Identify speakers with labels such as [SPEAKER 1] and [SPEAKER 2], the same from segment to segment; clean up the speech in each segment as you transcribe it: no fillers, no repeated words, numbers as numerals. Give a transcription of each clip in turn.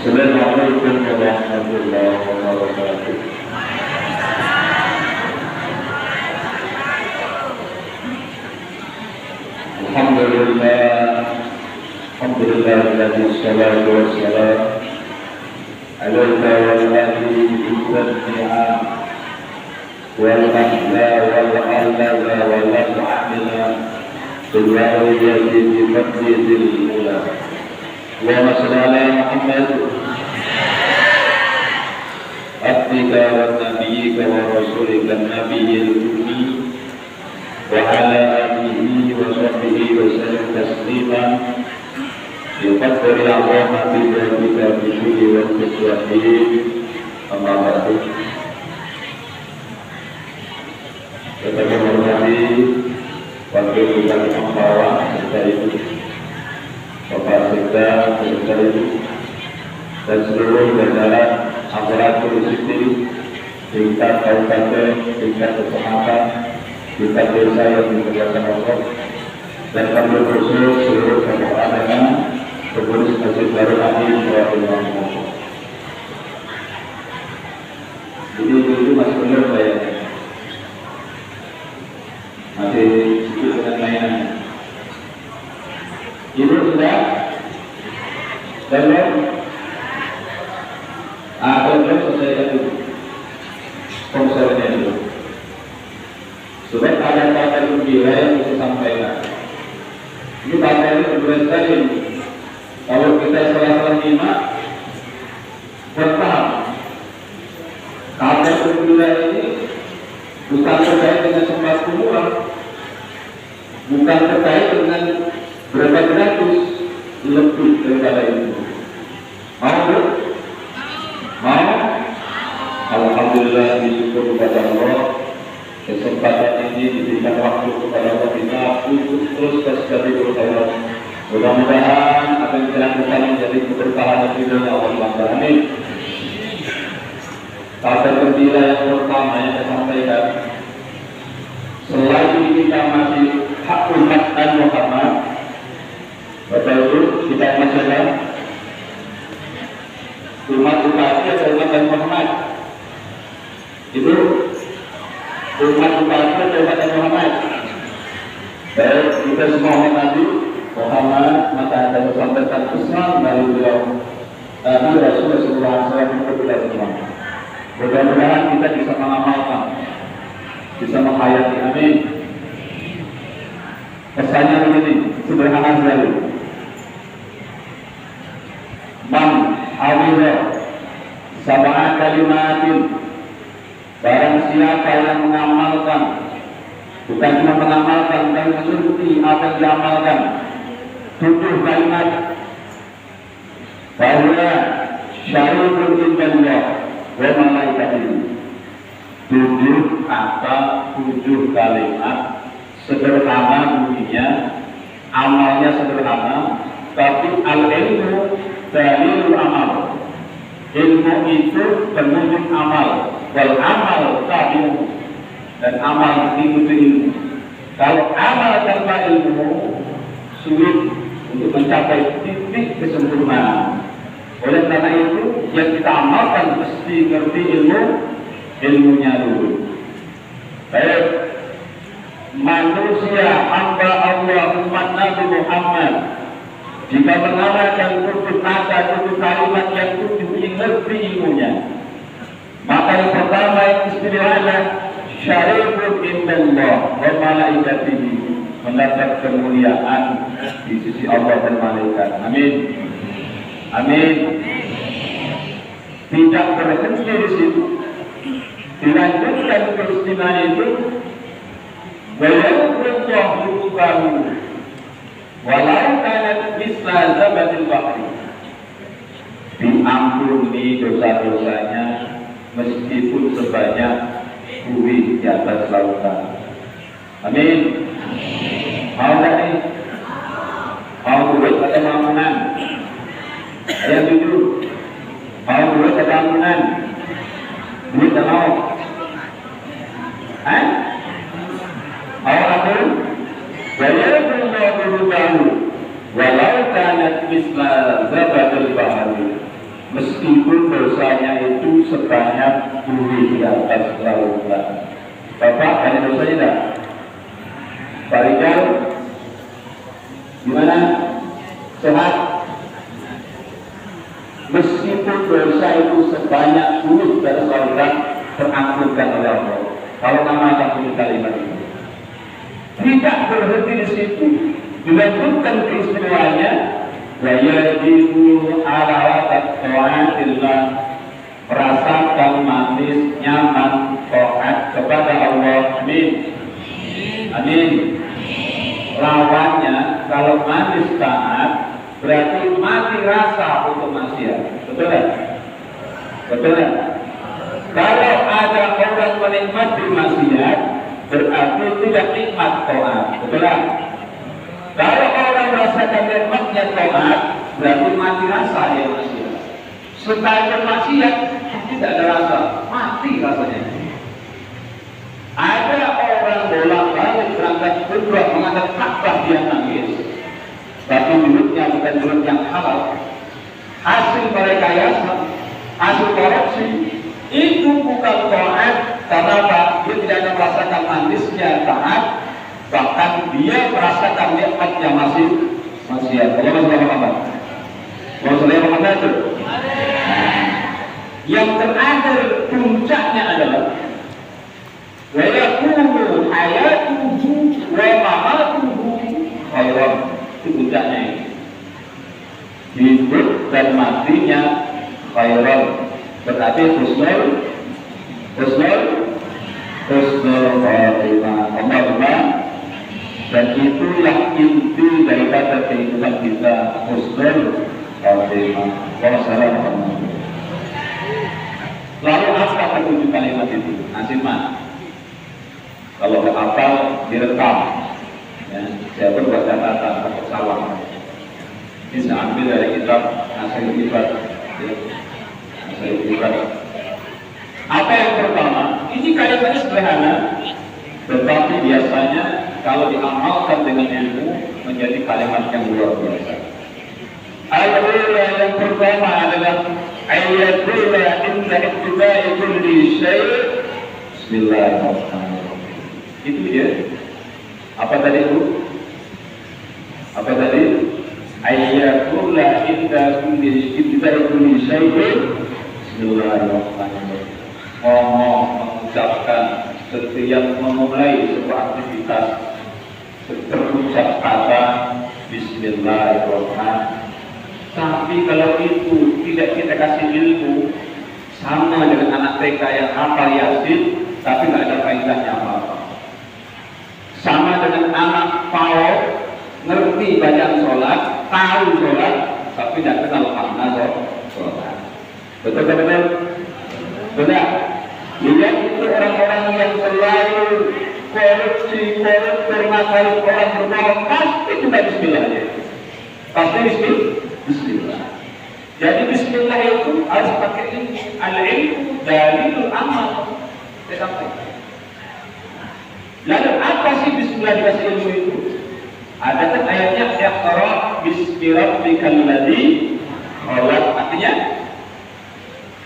[SPEAKER 1] Assalamualaikum warahmatullahi wabarakatuh. Alhamdulillahilladzi sholatu wassalam alaika wal hadi bi'an wal ahla wal alaza wal mu'amila bi'awiyati bi'fadlil ula. Allahumma shalli ala Muhammad abdika wa nabiyyika wa rasulika nabiyyil ummi wa ala alihi wa sahbihi wa sallam tasliman yuqaddir al-'azama bi dzalika bi kulli waqtin amma ba'du. Kita menghormati wakil bupati Mempawah serta ibu Bapak Sekda serta ibu dan seluruh jajaran aparatur sipil tingkat kabupaten, tingkat kecamatan, tingkat desa yang dikerjakan Allah, dan kami khusus seluruh tokoh agama pengurus Masjid Darul Hadis Rahimahullah. Jadi itu masih benar saya masih sedikit dengan mainan. Ibu sudah download? Download selesaikan dulu ponselnya dulu. Supaya ada kata gembira yang bisa sampaikan. Ini kata ini berbeda sekali. Kalau kita salah nyimak bertahap. Kata gembira ini bukan terkait dengan semua kumpulan, bukan terkait dengan berapa ratus lebih daripada itu. Mau? Mau? Alhamdulillah, disyukur kepada Allah. Kesempatan ini diberikan waktu kepada Allah kita untuk terus bersekali berkhairat. Mudah-mudahan akan dilakukan menjadi keberkahan dan ridho Allah Subhanahu. Amin. Kata gembira yang pertama yang saya sampaikan, selagi kita masih hak umat dan Muhammad, betul itu kita masih ada umat umatnya dan umat dan Muhammad. Itu umat umatnya dan umat dan Muhammad. Baik, kita semua mengaji Muhammad, maka ada sampaikan pesan dari beliau Nabi Rasulullah SAW kepada semua. Mudah-mudahan kita bisa mengamalkan, bisa menghayati. Amin. Pesannya begini, sederhana sekali. Man hawila sab'a kalimatin, barang siapa yang mengamalkan, bukan cuma mengamalkan, tapi mengikuti apa yang diamalkan, 7 kalimat, bahwa syarifun indallah wa malaikatihi. 7 kata, 7 kalimat, sederhana bunyinya, amalnya sederhana, tapi al-ilmu dalilul amal. Ilmu itu penunjuk amal, wal amal tabi'u, dan amal mengikuti ilmu. Kalau amal tanpa ilmu sulit untuk mencapai titik kesempurnaan. Oleh karena itu yang kita amalkan mesti ngerti ilmunya dulu. Baik, manusia hamba Allah umat Nabi Muhammad jika mengamalkan 7 kata, 7 kalimat yang 7 ini ngerti ilmunya, maka yang pertama yang istilah syarifun indallah wa malaikatihi, mendapat kemuliaan di sisi Allah dan malaikat. Amin. Amin. Tidak berhenti di situ, dilanjutkan keistimewaan itu, wayaqullahu walau kanat misla zabadil bahri, diampuni dosa-dosanya meskipun sebanyak bumi di atas lautan. Amin. Mau gak nih? Mau duit atau bangunan? Ayo jujur. Mau duit atau bangunan? Duit tak mau? Mau apa? Wayaqullahu walau kanat misla zabadil bahri, meskipun dosanya itu sebanyak bumi di atas lautan. Bapak, banyak dosanya tidak? Pak Rijal, gimana? Sehat? Meskipun dosa itu sebanyak bumi di atas lautan, terampunkan oleh Allah. Kalau nama bunyi kalimat itu tidak berhenti di situ, dilanjutkan keistimewaannya, wa yajibu ala ta'atillah, merasakan manis nyaman taat kepada Allah. Amin. Amin. Lawannya kalau manis taat berarti mati rasa untuk maksiat. Betul kan? Betul kan? Kalau ada orang menikmati maksiat berarti tidak nikmat taat. Betul kan? Kalau orang merasakan nikmatnya taat berarti mati rasa ya maksiat. Setelah maksiat tidak ada rasa, mati rasanya. Ada orang bolak-balik berangkat umrah menghadap Ka'bah dia nangis, tapi mulutnya bukan mulut yang halal. Hasil merekayasa, hasil korupsi, itu bukan taat. Karena apa? Dia tidak akan merasakan manisnya taat, bahkan dia merasakan nikmatnya maksiat. Allah SWT. Yang terakhir puncaknya adalah wa yakunu hayatuhu wa mamatuhu khairan. Itu puncaknya ini. Hidup dan matinya khairan. Berarti husnul khatimah. Allahumma. Dan itulah inti daripada kehidupan kita, husnul khatimah. Wassalamualaikum. Lalu apa ketujuh kalimat itu? Nasiman. Kalau hafal direkam, ya, saya berbuat catatan atau salam. Bisa ambil dari kitab Nasihul Ibad. Nasihul Ibad. Apa yang pertama? Ini kalimatnya sederhana, tetapi biasanya kalau diamalkan dengan ilmu menjadi kalimat yang luar biasa. Al-ula yang pertama adalah ayatullah inna ibtida'i kulli syai' bismillahirrahmanirrahim. Itu dia. Apa tadi itu? Apa tadi? Ayatullah inna ibtida'i kulli syai' bismillahirrahmanirrahim. Ngomong, mengucapkan setiap memulai sebuah aktivitas terucap kata bismillahirrahmanirrahim. Tapi kalau itu tidak kita kasih ilmu, sama dengan anak TK yang hafal Yasin tapi nggak ada faedahnya apa-apa. Sama dengan anak PAUD ngerti bacaan sholat, tahu sholat, tapi tidak kenal makna sholat. Betul kan betul? Benar. Lihat itu orang-orang yang selalu korupsi, ngakali orang berbohong, pasti tidak bismillah. Pasti bismillah. Jadi bismillah itu harus pakai ini. Al-ilmu dalilul amal. Saya sampaikan. Lalu apa sih bismillah dikasih ilmu itu? Ada kan ayatnya iqra bismi rabbikal ladzi khalaq. Artinya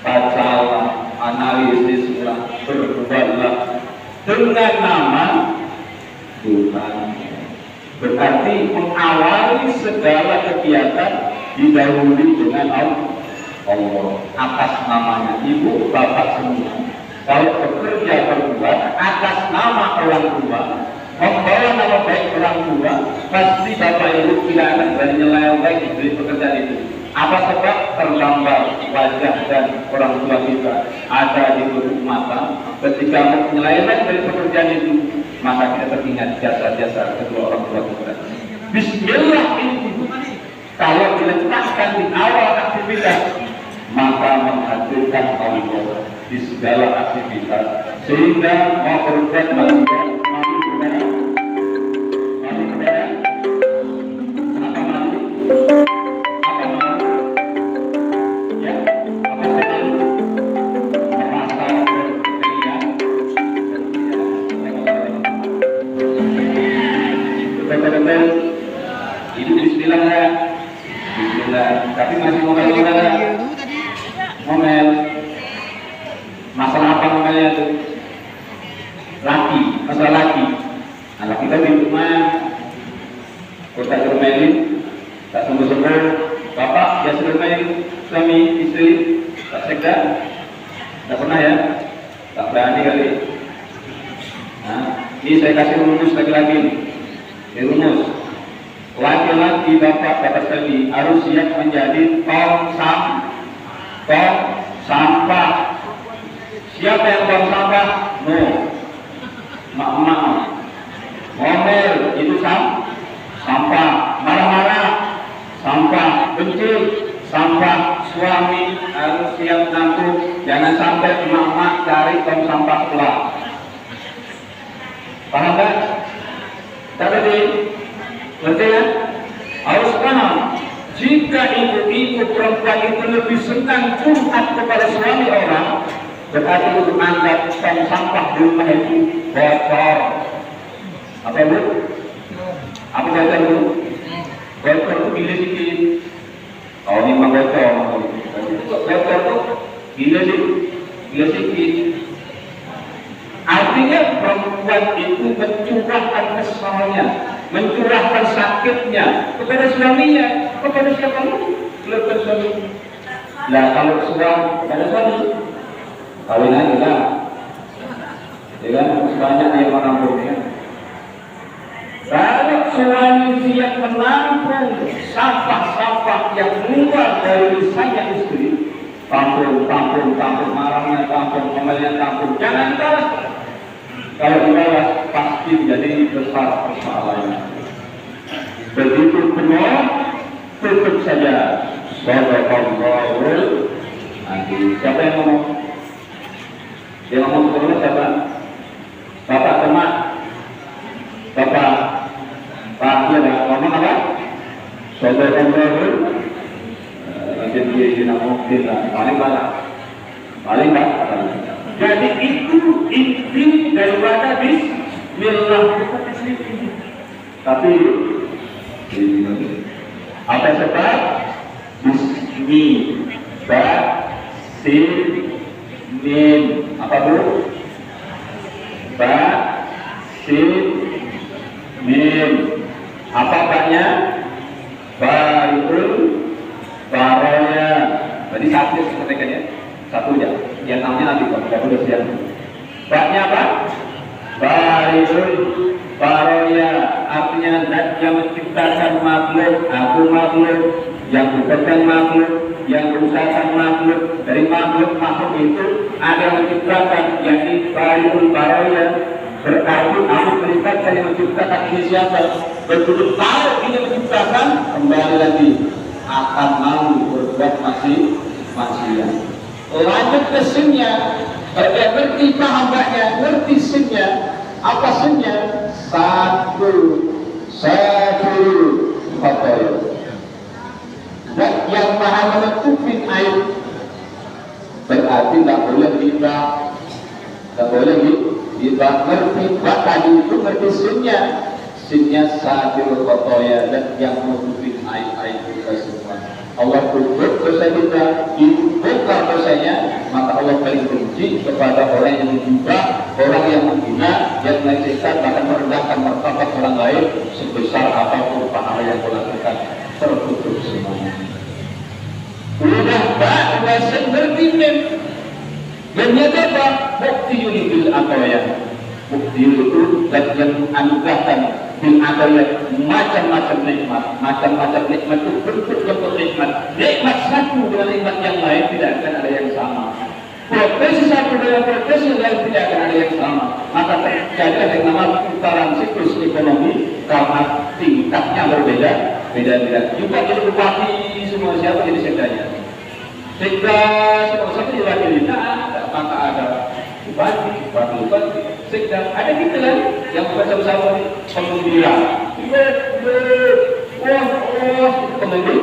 [SPEAKER 1] bacalah, analisislah, berbuatlah dengan nama Tuhan. Berarti mengawali segala kegiatan didahului dengan Allah atas namanya. Ibu, bapak semua kalau bekerja berbuat atas nama orang tua, membawa nama baik orang tua, pasti bapak ibu tidak akan berani nyeleweng di pekerjaan itu. Apa sebab? Tergambar wajah dan orang tua kita ada di lubuk mata. Ketika menyeleweng dari pekerjaan itu, maka kita teringat jasa-jasa kedua orang tua kita. Bismillah itu kalau diletakkan di awal aktivitas, maka menghadirkan Allah di segala aktivitas, sehingga mau berbuat manusia tapi masih mau suami istri tak sekda? Tak pernah ya? Tak berani kali. Nah, ini saya kasih rumus lagi-lagi nih. Ini rumus. Laki-laki bapak sekali harus siap menjadi tong sampah. Siapa yang tong sampah? No. Mak-mak. Ngomel itu sampah. Marah-marah sampah. Benci sampah. Suami harus siap nampung. Jangan sampai mak-mak cari tong sampah pulang. Paham tak? Tadi ngerti ya? Harus paham. Jika ibu-ibu perempuan itu lebih senang curhat kepada suami orang, berarti itu menganggap tong sampah di rumah itu bocor. Apa bu? Apa bocor bu? Bocor itu gila sedikit. Oh ini memang bocor. Bocor itu gila sedikit. Artinya perempuan itu mencurahkan kesalnya, mencurahkan sakitnya kepada suaminya, kepada siapa lagi? Kepada suami. Nah kalau suami kepada suami, kawin aja lah, ya kan? Banyak yang menampungnya. Kalau suami siap menampung sampah-sampah yang keluar dari lisannya istri, tampung, marahnya tampung, ngomelnya tampung, jangan balas. Kalau dibalas pasti menjadi besar persoalannya. Begitu penuh, tutup saja. Sadaqallahul azim. Siapa yang ngomong? Dia ngomong sebelumnya siapa? Bapak Temak. Pak dia ngomong apa? Sadaqallahul azim. Dia ngomong paling banyak. Jadi itu inti daripada bismillah. Tapi apa sebab? Bismi sin mim. Apa bu? Sin mim. Apa baknya? Baikul baroya. Jadi satu seperti ya. Satu aja, yang namanya nanti kalau sudah siap. Baknya apa? Baridul baroya, artinya zat yang menciptakan makhluk, aku makhluk, yang bukan makhluk, yang berusahakan makhluk. Dari makhluk itu ada yang menciptakan, yakni baridul baroya. Berarti aku menciptakan yang menciptakan ini siapa? Betul tahu ini menciptakan, kembali lagi akan mau berbuat maksiat. Lanjut ke sinnya, dia ngerti hambanya, ngerti sinnya. Apa sinnya? Satu khotoy. Dan yang maha menutupin air, berarti tidak boleh riba, ngerti bak tadi itu ngerti sinnya. Sinnya satu khotoy, dan yang menutupin air kita semua. Allah tutup dosa kita, dibongkar dosanya, maka Allah paling benci kepada orang yang menghina, orang yang menghina, yang melecehkan, bahkan merendahkan martabat orang lain sebesar apapun pahala yang dilakukan, tertutup semuanya. Udah tak bahasa berdimin, dan nyata apa? Bukti bil aqwaya. Bukti itu dan yang anugerahkan bil aqwaya macam-macam nikmat itu bentuk nikmat. Nikmat satu dengan nikmat yang lain tidak akan ada yang sama. Profesi satu dengan profesi yang lain tidak akan ada yang sama. Maka terjadi yang namanya putaran siklus ekonomi karena tingkatnya berbeda. Juga jadi bupati semua siapa jadi sekdanya. Sekda semua siapa jadi wakil maka ada bupati, sekda ada kita kan yang bersama-sama penggembira. Penggembira,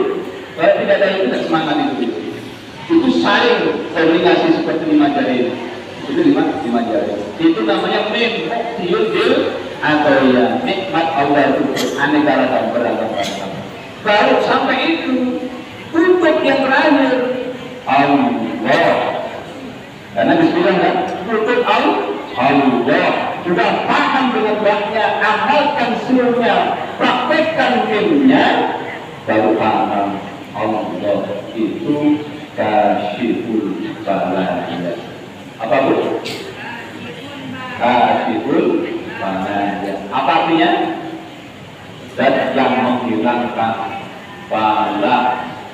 [SPEAKER 1] tidak ada yang semangat itu. Itu saling koordinasi seperti lima jari. Itu lima jari. Itu namanya mimpiul atau ya nikmat Allah itu aneka ragam beragam. Baru sampai itu untuk yang terakhir Allah. Karena Bismillah kan untuk Allah sudah paham dengan baiknya, amalkan seluruhnya, praktekkan ilmunya, baru paham Allah itu itu kasyiful balaya. Apa bu? Kasyiful balaya. Apa artinya? Zat yang menghilangkan bala,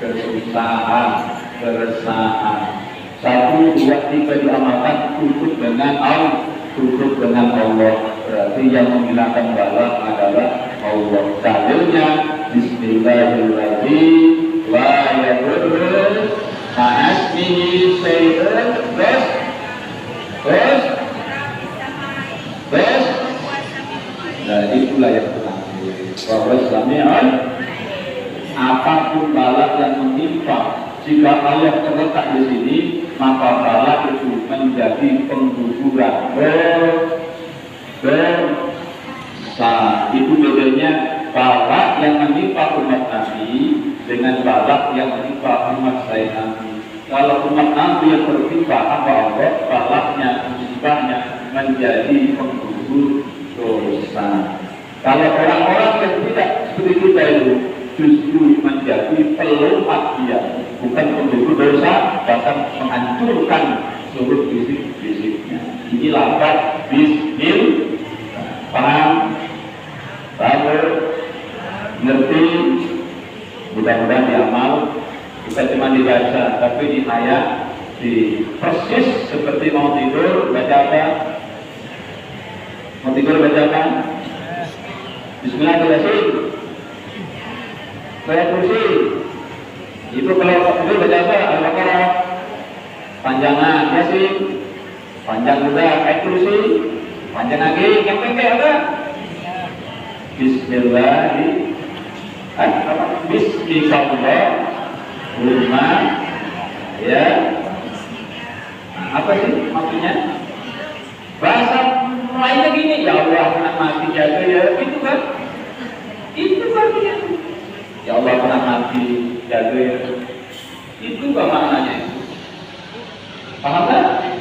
[SPEAKER 1] kesusahan, keresahan. 1, 2, 3 diamalkan tutup dengan Allah. Tutup dengan Allah. Berarti yang menghilangkan bala adalah Allah. Dalilnya Bismillahirrahmanirrahim. La yadurru ma'asmihi syai'un. Terus. Nah itulah yang terakhir. Bahwa Sami'un, apapun bala yang menimpa, jika Allah terletak di sini, maka bala itu menjadi pengguguran. Itu bedanya bala yang menimpa umat Nabi dengan bala yang menimpa umat saya Nabi. Kalau umat Nabi yang tertimpa apa Allah, balanya, musibahnya menjadi penggugur dosa. Kalau orang-orang yang tidak seperti kita itu justru menjadi pelompat dia, bukan penggugur dosa, bahkan menghancurkan seluruh fisik-fisiknya. Ini lafaz bismil. Paham? Baru ngerti? Mudah-mudahan diamal. Bukan cuma dibaca, tapi dihayat, di persis seperti mau tidur baca apa? Mau tidur baca apa? Bismillahirrahmanirrahim. Saya kursi. Itu kalau tidur baca apa? Al-Baqarah. Panjangan, Yasin. Panjang juga, ayat kursi. Panjang lagi, yang pendek apa? Bismillahirrahmanirrahim. Rumah, ya. Apa sih maksudnya? Bahasa lainnya gini, ya Allah pernah mati jaga ya, itu kan? Itu artinya. Ya Allah pernah mati jaga ya, itu kan maknanya. Paham kan?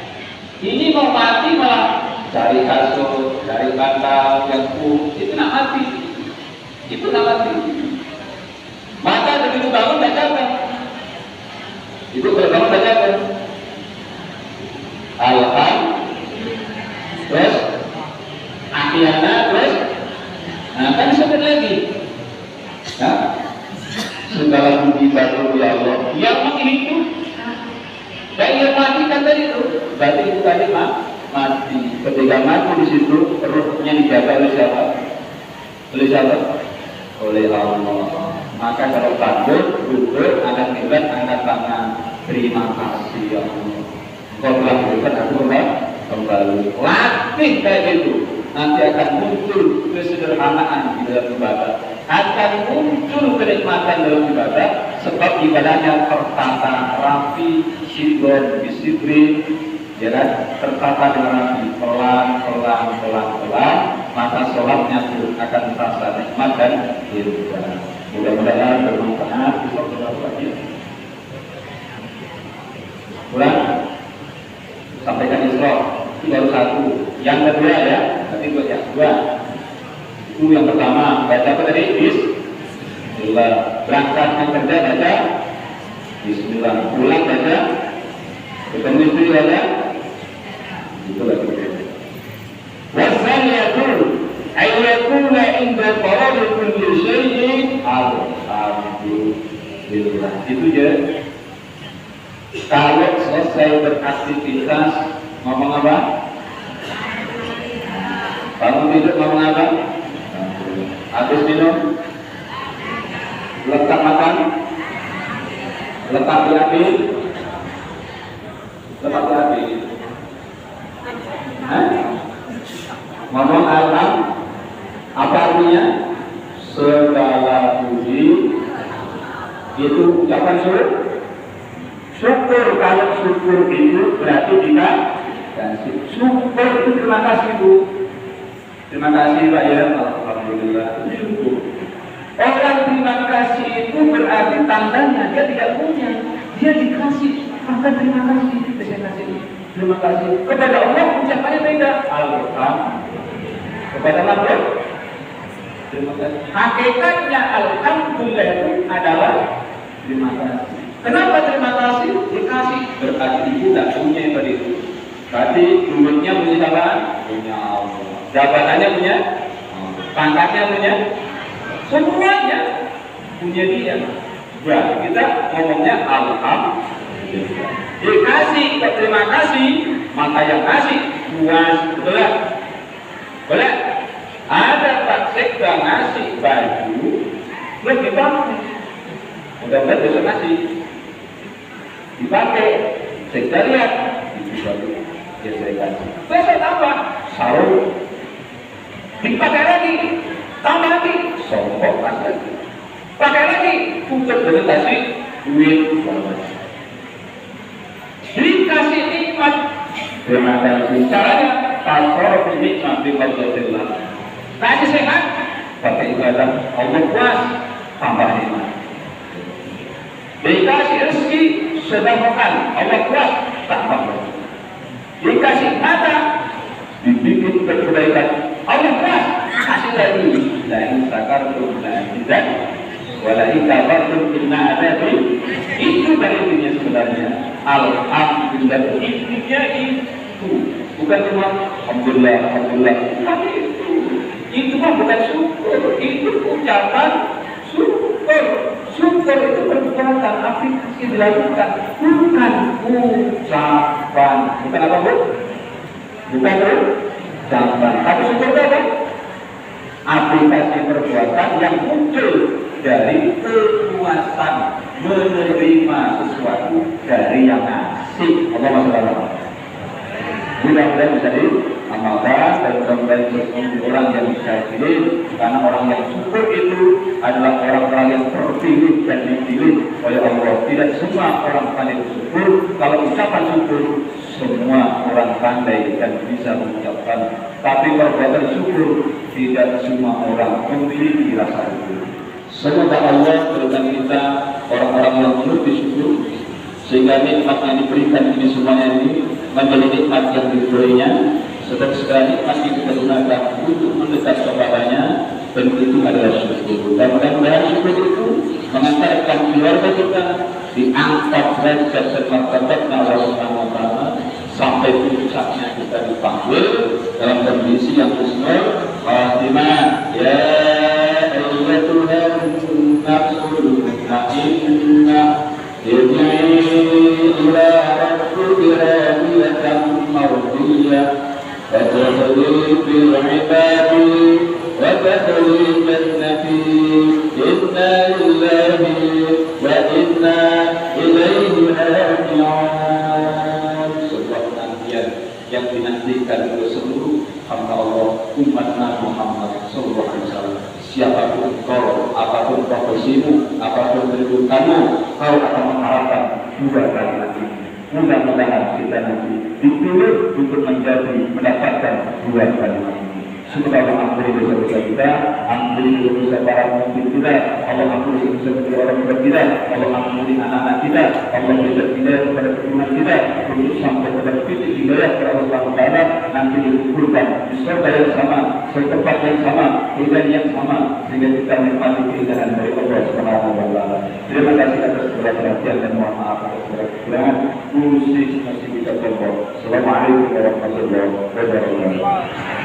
[SPEAKER 1] Ini mau mati malah cari kasur, cari bantal, yang itu nak mati. Itu nak mati. Maka begitu bangun baca apa? Itu kalau bangun baca apa? Alham, terus akhirnya, terus nah kan sebut lagi. Nah, segala puji bagi ya Allah. Yang mati itu, dan yang mati kan tadi itu, berarti itu tadi mati. Ketika mati di situ, ruhnya dijaga oleh siapa? Oleh siapa? Oleh Allah. Maka kalau bangun, duduk, angkat kiblat, angkat tangan, terima kasih ya Allah. Kau telah berikan aku kembali. Latih kayak gitu. Nanti akan muncul kesederhanaan di dalam ibadah. Akan muncul kenikmatan dalam ibadah. Sebab ibadahnya tertata rapi, sidron, disiplin, ya kan? Tertata dengan rapi, pelan. Maka sholatnya pun akan terasa nikmat dan indah. Mudah-mudahan bermanfaat. Bisa berlaku lagi. Ulang. Sampaikan Isra. Itu baru 1. Yang kedua ya. Nanti buat yang kedua. Itu yang pertama. Baca apa tadi? Bismillah. Berangkatkan kerja baca Bismillah. Pulang baca. Ketemu istri baca. Itu lagi. Wasaniyatun ayyakuna inda qarari kulli syai'in alhamdulillah. Itu je. Kalau selesai beraktivitas ngomong apa? Bangun tidur ngomong apa? Habis minum? Letak makan? Letak di api? Letak di api? Ngomong alham, apa artinya? Segala puji itu ucapan syukur. Kalau syukur itu berarti kita kasih. Syukur itu terima kasih Bu. Terima kasih Pak ya. Alhamdulillah. Syukur. Orang terima kasih itu berarti tandanya dia tidak punya. Dia dikasih, maka terima kasih. Terima kasih. Kepada Allah ucapannya beda. Alhamdulillah. Kepada makhluk terima kasih. Hakikatnya alhamdulillah itu adalah terima kasih. Kenapa terima kasih? Dikasih berarti kita punya yang tadi itu. Berarti duitnya punya siapa? Punya Allah. Jabatannya punya, pangkatnya punya, semuanya punya dia. Berarti kita ngomongnya alhamdulillah. Dikasih, terima kasih, maka yang kasih puas, betul. Boleh? Ada Pak Sekda ngasih baju, belum dipakai. Mudah-mudahan besok ngasih dipakai. Sekda lihat, ya saya kasih. Besok apa? Sahur. Dipakai lagi, tambah lagi, songkok lagi. Pakai lagi, tutup dengan kasih duit. Dikasih nikmat. Terima kasih. Caranya pasor nikmat di Qadarullah. Kasih sehat, pakai ibadah. Allah puas, tambah nikmat. Dikasih rezeki, sedekahkan. Allah puas, tambah. Dikasih mata, dibikin kebaikan. Allah puas, kasih lagi. Lain sakartum la tidak. Walai kafartum inna adabi. Itu dari dunia sebenarnya. Alhamdulillah. Intinya itu. Bukan cuma alhamdulillah, alhamdulillah. Tapi itu mah bukan syukur. Itu ucapan syukur. Syukur itu perbuatan aplikasi dilakukan, bukan ucapan. Bukan apa bu? Bukan ucapan. Tapi syukur itu apa? Aplikasi perbuatan yang muncul dari kepuasan menerima sesuatu dari yang ngasih. Allah masalah. Mudah-mudahan bisa diamalkan dan mudah-mudahan menjadi orang yang bisa pilih, karena orang yang syukur itu adalah orang-orang yang terpilih dan dipilih oleh Allah. Tidak semua orang pandai bersyukur. Kalau ucapan syukur semua orang pandai dan bisa mengucapkan, tapi perbuatan syukur tidak semua orang memiliki rasa syukur. Semoga Allah berikan kita orang-orang yang mengerti syukur, sehingga nikmat yang diberikan ini semuanya ini menjadi nikmat yang diberinya, sebab segala nikmat yang kita gunakan untuk mendekat kepadanya, dan itu adalah syukur. Dan mudah-mudahan syukur itu mengantarkan keluarga kita diangkat derajat dan martabatnya Allah Subhanahu wa taala sampai puncaknya kita dipanggil dalam kondisi yang husnul khatimah. Ya ayyatuhan nafsul mutmainnah irji'i ila rabbiki radiyatan mardiyah fadkhuli fi ibadi wa tadkhuli jannati inna lillahi wa inna ilaihi raji'un. Sebuah penantian yang dinantikan oleh seluruh hamba Allah umat Nabi Muhammad SAW. Siapapun kau, apapun profesimu, apapun kedudukanmu, kau akan mengharapkan dua kali lagi. Mudah-mudahan kita nanti dipilih untuk menjadi mendapatkan dua kali lagi. Semoga Allah ampuni dosa-dosa kita, ampuni dosa para pemimpin kita, Allah ampuni dosa orang tua kita, Allah ampuni anak-anak kita, Allah berikan hidayah kepada keturunan kita untuk sampai kepada titik hidayah kepada Allah SWT nanti dikumpulkan di surga yang sama, di tempat yang sama, keindahan yang sama, sehingga kita menikmati keindahan dari Allah SWT. Terima kasih atas segala perhatian dan mohon maaf atas segala kekurangan. Musik masih kita tolong. Assalamualaikum warahmatullahi wabarakatuh.